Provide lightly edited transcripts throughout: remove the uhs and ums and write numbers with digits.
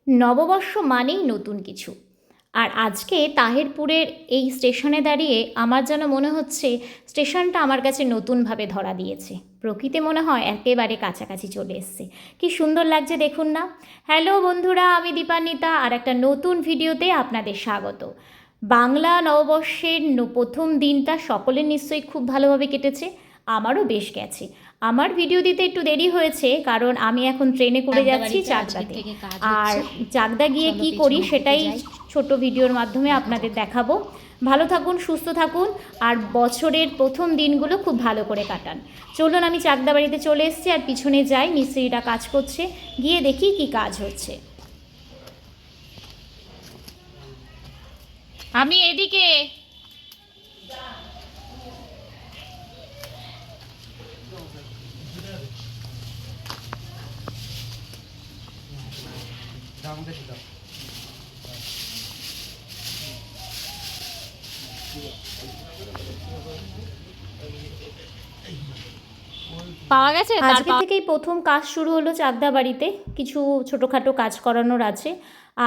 নববর্ষ মানেই নতুন কিছু। আর আজকে তাহিরপুরের এই স্টেশনে দাঁড়িয়ে আমার যেন মনে হচ্ছে স্টেশনটা আমার কাছে নতুনভাবে ধরা দিয়েছে। প্রকৃতি মনে হয় একেবারে কাছাকাছি চলে এসছে। কি সুন্দর লাগছে দেখুন না। হ্যালো বন্ধুরা, আমি দীপান্বিতা আর একটা নতুন ভিডিওতে আপনাদের স্বাগত। বাংলা নববর্ষের প্রথম দিনটা সকলের নিশ্চয়ই খুব ভালোভাবে কেটেছে। আমারও বেশ গেছে। আমার ভিডিও দিতে একটু দেরি হয়েছে কারণ আমি এখন ট্রেনে করে যাচ্ছি চাকদাতে। আর চাকদা গিয়ে কি করি সেটাই ছোট ভিডিওর মাধ্যমে আপনাদের দেখাবো। ভালো থাকুন, সুস্থ থাকুন আর বছরের প্রথম দিনগুলো খুব ভালো করে কাটান। চলুন, আমি চাকদা বাড়িতে চলে এসেছি আর পিছনে যাই, মিস্ত্রিরা কাজ করছে, গিয়ে দেখি কি কাজ হচ্ছে। আমি এদিকে। পাওয়া গেছে। আজকে থেকেই প্রথম কাজ শুরু হলো চাকদা বাড়িতে। কিছু ছোটোখাটো কাজ করানোর আছে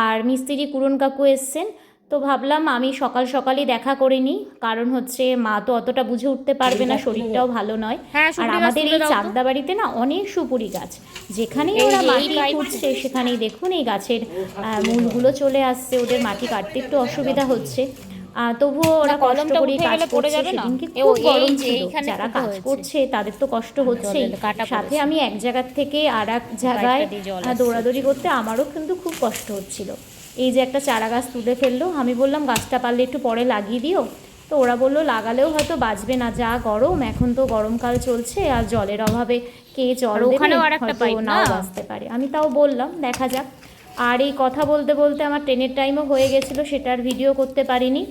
আর মিস্ত্রি কুরন কাকু এসছেন। তো ভাবলাম আমি সকাল সকালই দেখা করে নিই, কারণ হচ্ছে মা তো অতটা বুঝে উঠতে পারবে না, শরীরটাও ভালো নয়। আর আমাদের এই চাকদা বাড়িতে না অনেক সুপুরি গাছ, যেখানেই ওরা মাটি খুঁড়ছে সেখানেই দেখুন এই গাছের মূলগুলো চলে আসছে। ওদের মাটি কাটতে একটু অসুবিধা হচ্ছে, তবুও ওরা কষ্ট করে কাজ করছে। সেদিনকে খুব গরম ছিল, যারা কাজ করছে তাদের তো কষ্ট হচ্ছেই, সাথে আমি এক জায়গার থেকে আর এক জায়গায় দৌড়াদৌড়ি করতে আমারও কিন্তু খুব কষ্ট হচ্ছিল। এই যে একটা চারা গাছ তুলে ফেললো, আমি বললাম গাছটা পারলে একটু পরে লাগিয়ে দিও। তো ওরা বললো লাগালেও হয়তো বাঁচবে না, যা গরম, এখন তো গরমকাল চলছে আর জলের অভাবে কে জল দেবে, হয়তো নাও বাঁচতে পারে। আমি তাও বললাম দেখা যাক। আর এই কথা বলতে বলতে আমার ট্রেনের টাইমও হয়ে গেছিলো, সেটার ভিডিও করতে পারিনি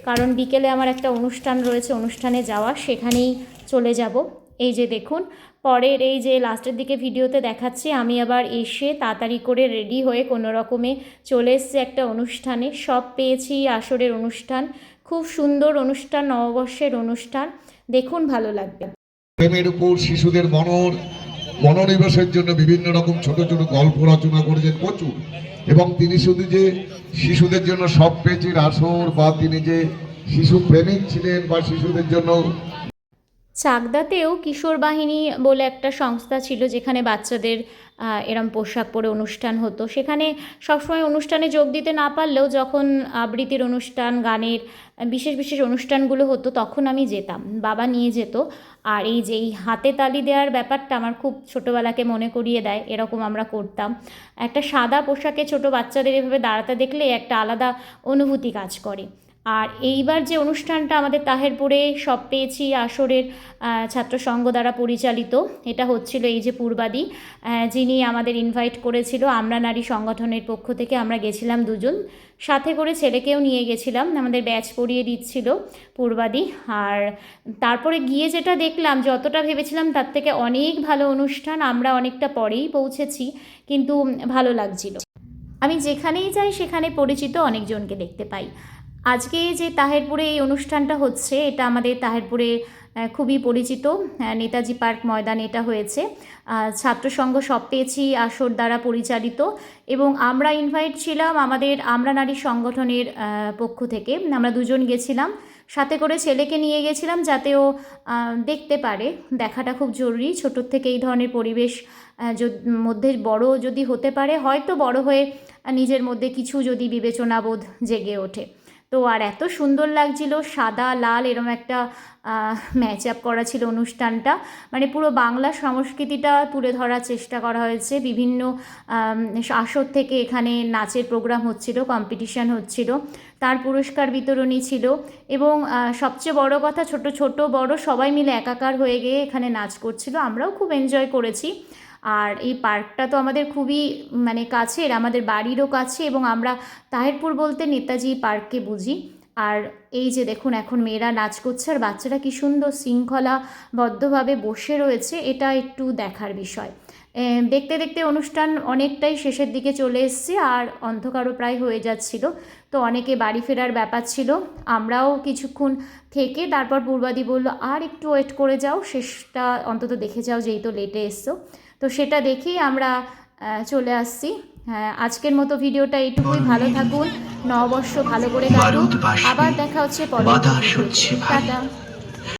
কারণ বিকেলে আমার একটা অনুষ্ঠান রয়েছে, অনুষ্ঠানে যাওয়া, সেখানেই চলে যাব। এই যে দেখুন পরের এই যে লাস্টের দিকে ভিডিওতে দেখাচ্ছি আমি আবার এসে তাড়াতাড়ি করে রেডি হয়ে কোনো রকমে চলে এসেছি একটা অনুষ্ঠানে। সব পেয়েছি আসরের অনুষ্ঠান, খুব সুন্দর অনুষ্ঠান, নববর্ষের অনুষ্ঠান, দেখুন ভালো লাগবে। প্রেমের উপর শিশুদের মনোনিবেশের জন্য বিভিন্ন রকম ছোট ছোট গল্প রচনা করেছেন প্রচুর, এবং তিনি শুধু যে শিশুদের জন্য সব পেয়েছেন আসর, বা তিনি যে শিশু প্রেমিক ছিলেন বা শিশুদের জন্য। চাকদাতেও কিশোর বাহিনী বলে একটা সংস্থা ছিল যেখানে বাচ্চাদের এরম পোশাক পরে অনুষ্ঠান হতো। সেখানে সবসময় অনুষ্ঠানে যোগ দিতে না পারলেও যখন আবৃত্তির অনুষ্ঠান, গানের বিশেষ বিশেষ অনুষ্ঠানগুলো হতো তখন আমি যেতাম, বাবা নিয়ে যেত। আর এই যে এই হাতে তালি দেওয়ার ব্যাপারটা আমার খুব ছোটোবেলাকে মনে করিয়ে দেয়, এরকম আমরা করতাম। একটা সাদা পোশাকে ছোটো বাচ্চাদের এভাবে দাঁড়াতে দেখলে একটা আলাদা অনুভূতি কাজ করে। আর এইবার যে অনুষ্ঠানটা আমাদের তাহেরপুরে সব পেয়েছি আসরের ছাত্রসংঘ দ্বারা পরিচালিত, এটা হচ্ছিল এই যে পূর্বাদি, যিনি আমাদের ইনভাইট করেছিল আমরা নারী সংগঠনের পক্ষ থেকে। আমরা গেছিলাম দুজন, সাথে করে ছেলেকেও নিয়ে গেছিলাম, আমাদের ব্যাচ পড়িয়ে দিচ্ছিল পূর্বাদি। আর তারপরে গিয়ে যেটা দেখলাম, যতটা ভেবেছিলাম তার থেকে অনেক ভালো অনুষ্ঠান। আমরা অনেকটা পরেই পৌঁছেছি কিন্তু ভালো লাগছিল। আমি যেখানেই যাই সেখানে পরিচিত অনেকজনকে দেখতে পাই। আজকে যে তাহেরপুরে এই অনুষ্ঠানটা হচ্ছে, এটা আমাদের তাহেরপুরে খুবই পরিচিত, নেতাজি পার্ক ময়দানে এটা হয়েছে। ছাত্রসংঘ সব পেয়েছি আসর দ্বারা পরিচালিত, এবং আমরা ইনভাইট ছিলাম আমাদের আমরা নারী সংগঠনের পক্ষ থেকে। আমরা দুজন গেছিলাম, সাথে করে ছেলেকে নিয়ে গেছিলাম যাতে ও দেখতে পারে। দেখাটা খুব জরুরি, ছোটোর থেকে এই ধরনের পরিবেশ মধ্যে বড় যদি হতে পারে, হয়তো বড় হয়ে নিজের মধ্যে কিছু যদি বিবেচনাবোধ জেগে ওঠে। তো আর এত সুন্দর লাগছিল, সাদা লাল এরম একটা ম্যাচ আপ করা ছিল অনুষ্ঠানটা, মানে পুরো বাংলা সংস্কৃতিটা তুলে ধরার চেষ্টা করা হয়েছে। বিভিন্ন আসর থেকে এখানে নাচের প্রোগ্রাম হচ্ছিল, কম্পিটিশান হচ্ছিল, তার পুরস্কার বিতরণী ছিল, এবং সবচেয়ে বড় কথা ছোট ছোট বড় সবাই মিলে একাকার হয়ে গিয়ে এখানে নাচ করছিল। আমরাও খুব এনজয় করেছি। আর এই পার্কটা তো আমাদের খুবই মানে কাছের, আমাদের বাড়িরও কাছে, এবং আমরা তাহেরপুর বলতে নেতাজি পার্ককে বুঝি। আর এই যে দেখুন এখন মেয়েরা নাচ করছে আর বাচ্চারা কী সুন্দর শৃঙ্খলাবদ্ধভাবে বসে রয়েছে, এটা একটু দেখার বিষয়। দেখতে দেখতে অনুষ্ঠান অনেকটাই শেষের দিকে চলে এসছে আর অন্ধকারও প্রায় হয়ে যাচ্ছিল, তো অনেকে বাড়ি ফেরার ব্যাপার ছিল। আমরাও কিছুক্ষণ থেকে তারপর পূর্বাদি বলল আর একটু ওয়েট করে যাও, শেষটা অন্তত দেখে যাও, যেই তো লেটে এসছো। তো সেটা দেখেই আমরা চলে আসছি হ্যাঁ, আজকের মতো ভিডিওটা এইটুকুই। ভালো থাকুন, নববর্ষ ভালো করে কাটুন। বারুদ বাঁশি আবার দেখা হচ্ছে পরবর্তী বাতাস ভিডিওতে। হচ্ছে ভারী। টাটা।